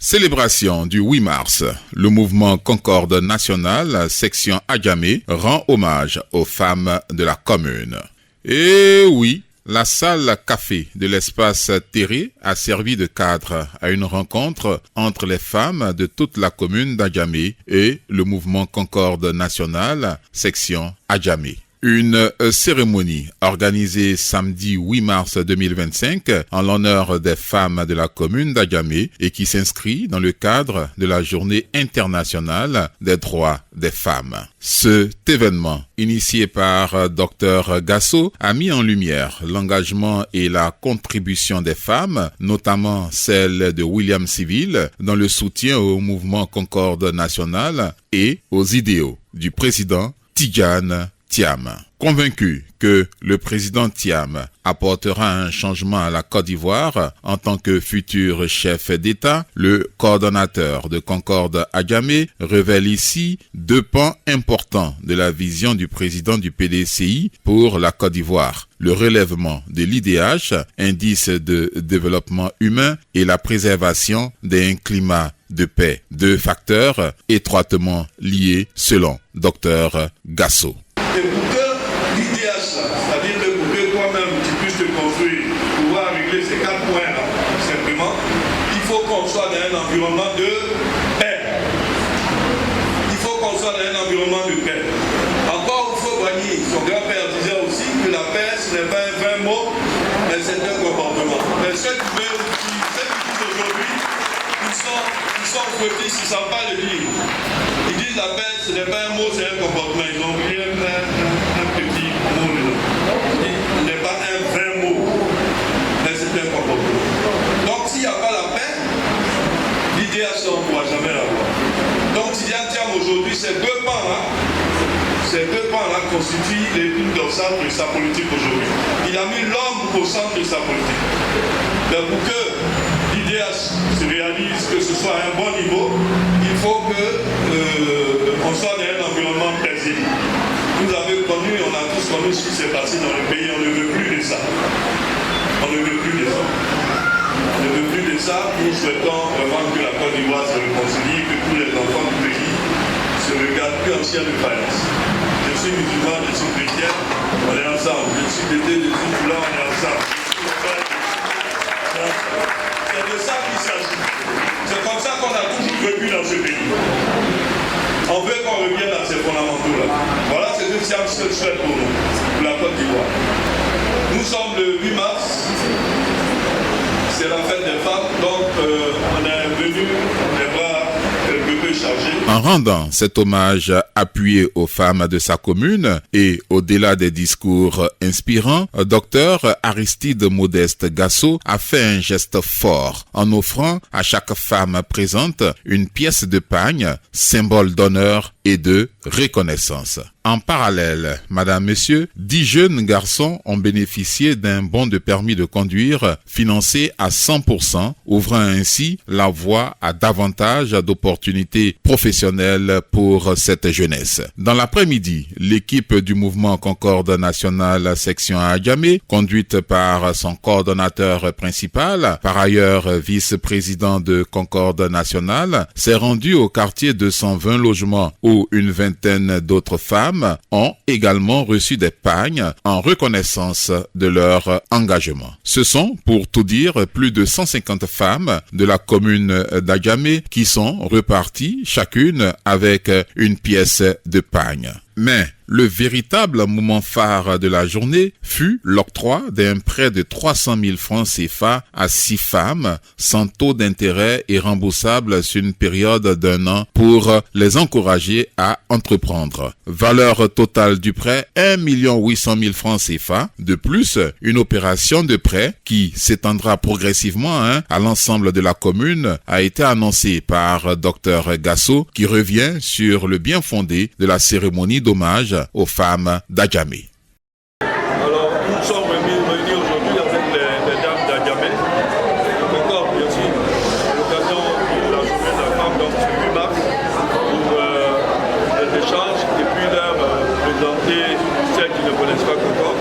Célébration du 8 mars. Le mouvement Concorde national, section Adjamé, rend hommage aux femmes de la commune. Et oui, la salle café de l'espace Terré a servi de cadre à une rencontre entre les femmes de toute la commune d'Adjamé et le mouvement Concorde national, section Adjamé. Une cérémonie organisée samedi 8 mars 2025 en l'honneur des femmes de la commune d'Adjamé et qui s'inscrit dans le cadre de la Journée internationale des droits des femmes. Cet événement, initié par Dr Gasso, a mis en lumière l'engagement et la contribution des femmes, notamment celle de William Civil, dans le soutien au mouvement Concorde national et aux idéaux du président Tidjane Thiam. Convaincu que le président Thiam apportera un changement à la Côte d'Ivoire en tant que futur chef d'État, le coordonnateur de Concorde Adjamé révèle ici deux pans importants de la vision du président du PDCI pour la Côte d'Ivoire: le relèvement de l'IDH, indice de développement humain, et la préservation d'un climat de paix, deux facteurs étroitement liés selon Dr Gasso. Et pour que l'IDH, c'est-à-dire que pour que toi-même tu puisses te construire, pouvoir régler ces 4 points-là, simplement, il faut qu'on soit dans un environnement de paix. Il faut qu'on soit dans un environnement de paix. Encore, il faut gagner. Son grand-père disait aussi que la paix, ce n'est pas un vain mot, mais c'est un comportement. Mais ceux qui disent aujourd'hui, ils sont fouettés, ils ne savent pas le dire. Ils disent la paix, ce n'est pas un mot, c'est un comportement. Ils ont oublié un petit mot dedans. Ce n'est pas un vrai mot, mais c'est un comportement. Donc s'il n'y a pas la paix, l'idéal, on ne pourra jamais l'avoir. Donc Tidjane Thiam aujourd'hui, ces deux pans-là constituent l'épine dorsale de sa politique aujourd'hui. Il a mis l'homme au centre de sa politique. Donc pour que l'IDH se réalise, que ce soit à un bon niveau, il faut qu'on soit dans un environnement paisible. Vous avez connu, on a tous connu ce qui s'est passé dans le pays, on ne veut plus de ça. On ne veut plus de ça. On ne veut plus de ça. Nous souhaitons vraiment que la Côte d'Ivoire se réconcilie, que tous les enfants du pays se regardent plus en chien de faïence. Je suis musulman, je suis chrétien, on est ensemble. Je suis d'été, je suis blanc, on est ensemble. C'est de ça qu'il s'agit. C'est comme ça qu'on a toujours vécu dans ce pays. On veut qu'on revienne à ces fondamentaux-là. Voilà ce que Thiam souhaite pour nous, pour la Côte d'Ivoire. Nous sommes le 8 mars, c'est la fête des femmes, donc on est venu les bras peu chargés. En rendant cet hommage appuyé aux femmes de sa commune et au-delà des discours inspirants, Dr Aristide Modeste Gasso a fait un geste fort en offrant à chaque femme présente une pièce de pagne, symbole d'honneur et de reconnaissance. En parallèle, Madame, Monsieur, 10 jeunes garçons ont bénéficié d'un bon de permis de conduire financé à 100%, ouvrant ainsi la voie à davantage d'opportunités professionnelles pour cette jeunesse. Dans l'après-midi, l'équipe du mouvement Concorde national section Adjamé, conduite par son coordonnateur principal, par ailleurs vice-président de Concorde national, s'est rendue au quartier 220 logements où une vingtaine d'autres femmes ont également reçu des pagnes en reconnaissance de leur engagement. Ce sont, pour tout dire, plus de 150 femmes de la commune d'Adjamé qui sont reparties chacune avec une pièce de pagne. Mais le véritable moment phare de la journée fut l'octroi d'un prêt de 300 000 francs CFA à 6 femmes, sans taux d'intérêt et remboursable sur une période d'1 an pour les encourager à entreprendre. Valeur totale du prêt, 1 800 000 francs CFA. De plus, une opération de prêt qui s'étendra progressivement à l'ensemble de la commune a été annoncée par Dr Gasso, qui revient sur le bien fondé de la cérémonie d'hommage aux femmes d'Adjamé. Alors, nous sommes réunis aujourd'hui avec les dames d'Adjamé, Concorde bien sûr, à l'occasion de la journée de la femme, donc le 8 mars, pour les échanges et puis leur présenter celles qui ne connaissent pas Concorde,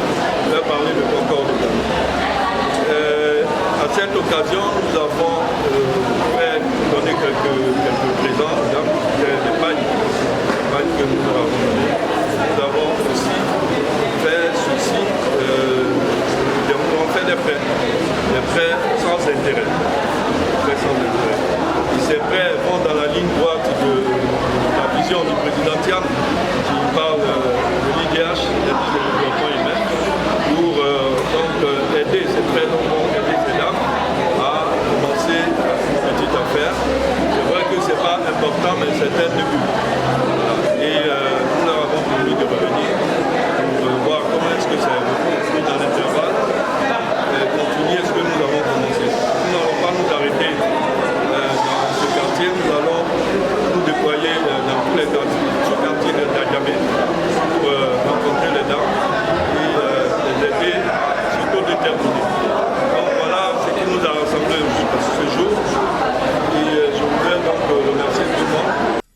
leur parler de Concorde. À cette occasion, nous avons donné certains débuts. Et nous leur avons promis de revenir pour voir comment est-ce que ça évolue dans l'intervalle, continuer ce que nous avons commencé. Nous n'allons pas nous arrêter dans ce quartier, nous allons nous déployer dans tous les quartiers de Djamé pour rencontrer les dames et les aider surtout déterminés. Donc voilà ce qui nous a rassemblés ce jour et je voudrais donc remercier tout le monde.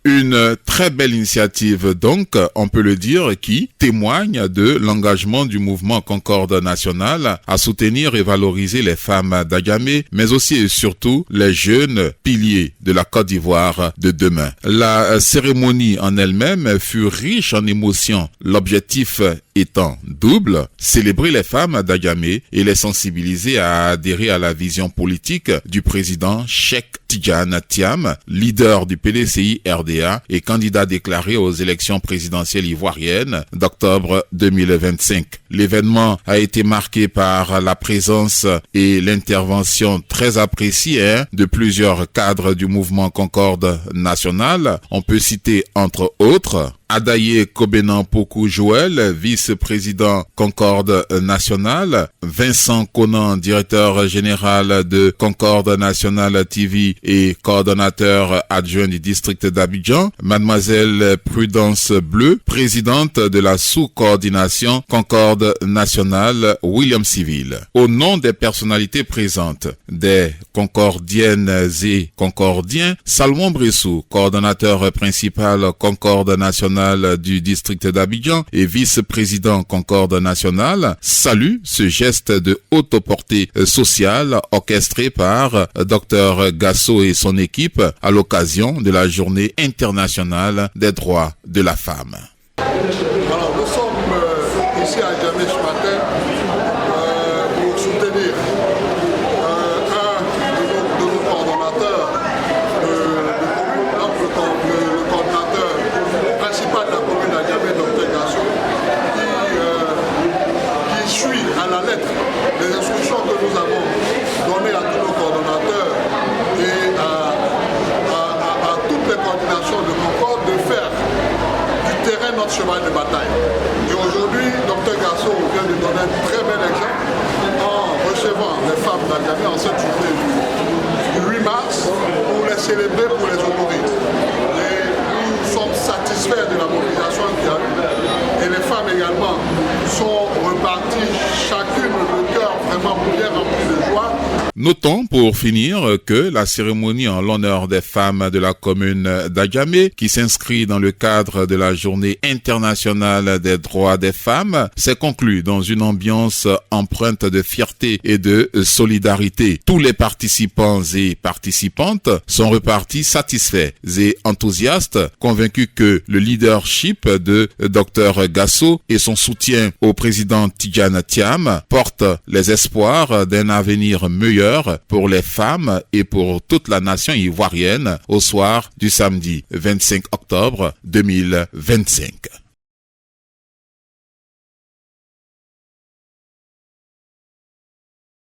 Une très belle initiative donc, on peut le dire, qui témoigne de l'engagement du mouvement Concorde national à soutenir et valoriser les femmes d'Adjamé, mais aussi et surtout les jeunes piliers de la Côte d'Ivoire de demain. La cérémonie en elle-même fut riche en émotions, l'objectif étant double, célébrer les femmes d'Adjamé et les sensibiliser à adhérer à la vision politique du président Cheikh Tidiane Thiam, leader du PDCI RDA et candidat déclaré aux élections présidentielles ivoiriennes d'octobre 2025. L'événement a été marqué par la présence et l'intervention très appréciée de plusieurs cadres du mouvement Concorde national. On peut citer entre autres Adaye Kobenan Poku Joël, vice-président Concorde national, Vincent Conan, directeur général de Concorde national TV et coordonnateur adjoint du district d'Abidjan, mademoiselle Prudence Bleu, présidente de la sous-coordination Concorde nationale William Civil. Au nom des personnalités présentes, des Concordiennes et Concordiens, Salomon Bressou, coordonnateur principal Concorde nationale du district d'Abidjan et vice-président Concorde nationale, salue ce geste de haute portée sociale orchestré par Dr Gasso et son équipe à l'occasion de la Journée internationale des droits de la femme. Alors nous sommes ici à Djamé ce matin pour soutenir un de nos coordonnateurs le coordonnateur principal de la commune à Djamé, Dr Gasso, qui suit à la lettre les instructions que nous avons données à tous nos coordonnateurs et à toutes les coordinations de Concorde de faire du terrain notre cheval de bataille. Et aujourd'hui, Dr Gasso vient de donner un très bel exemple en recevant les femmes d'Adjamé en cette journée du 8 mars pour les célébrer, pour les honorer. Et nous sommes satisfaits de la mobilisation qu'il y a eu. Et les femmes également sont reparties, chacune le cœur vraiment bien rempli de joie. Notons pour finir que la cérémonie en l'honneur des femmes de la commune d'Adjamé, qui s'inscrit dans le cadre de la Journée internationale des droits des femmes, s'est conclue dans une ambiance empreinte de fierté et de solidarité. Tous les participants et participantes sont repartis satisfaits et enthousiastes, convaincus que le leadership de Dr Gasso et son soutien au président Tidiane Thiam portent les espoirs d'un avenir meilleur pour les femmes et pour toute la nation ivoirienne au soir du samedi 25 octobre 2025.